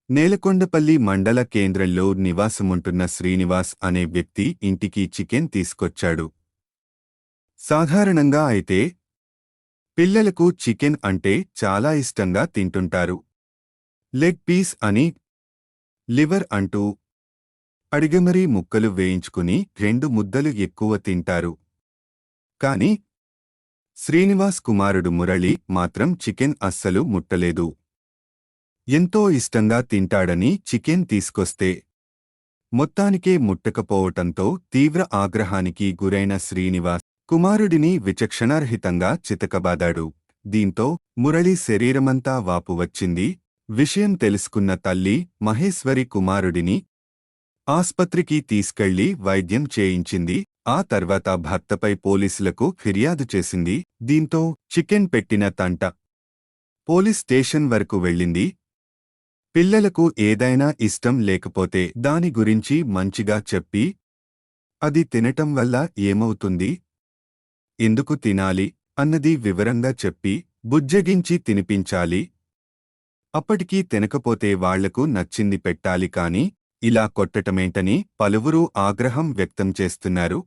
నేలకొండపల్లి మండల కేంద్రంలో నివాసముంటున్న శ్రీనివాస్ అనే వ్యక్తి ఇంటికి చికెన్ తీసుకొచ్చాడు. సాధారణంగా అయితే పిల్లలకు చికెన్ అంటే చాలా ఇష్టంగా తింటుంటారు. లెగ్ పీస్ అని, లివర్ అంటూ అడిగమరీ ముక్కలు వేయించుకుని 2 ముద్దలు ఎక్కువ తింటారు. కాని శ్రీనివాస్ కుమారుడు మురళి మాత్రం చికెన్ అస్సలు ముట్టలేదు. ఎంతో ఇష్టంగా తింటాడని చికెన్ తీసుకొస్తే మొత్తానికే ముట్టకపోవటంతో తీవ్ర ఆగ్రహానికి గురైన శ్రీనివాస్ కుమారుడిని విచక్షణారహితంగా చితకబాదాడు. దీంతో మురళి శరీరమంతా వాపు వచ్చింది. విషయం తెలుసుకున్న తల్లి మహేశ్వరి కుమారుడిని ఆస్పత్రికి తీసుకెళ్లి వైద్యం చేయించింది. ఆ తర్వాత భర్తపై పోలీసులకు ఫిర్యాదు చేసింది. దీంతో చికెన్ పెట్టిన తంట పోలీస్ స్టేషన్ వరకు వెళ్ళింది. పిల్లలకు ఏదైనా ఇష్టం లేకపోతే దాని గురించి మంచిగా చెప్పి, అది తినటం వల్ల ఏమవుతుంది, ఎందుకు తినాలి అన్నది వివరంగా చెప్పి బుజ్జగించి తినిపించాలి. అప్పటికీ తినకపోతే వాళ్లకు నచ్చింది పెట్టాలి కాని ఇలా కొట్టటమేంటని పలువురు ఆగ్రహం వ్యక్తం చేస్తున్నారు.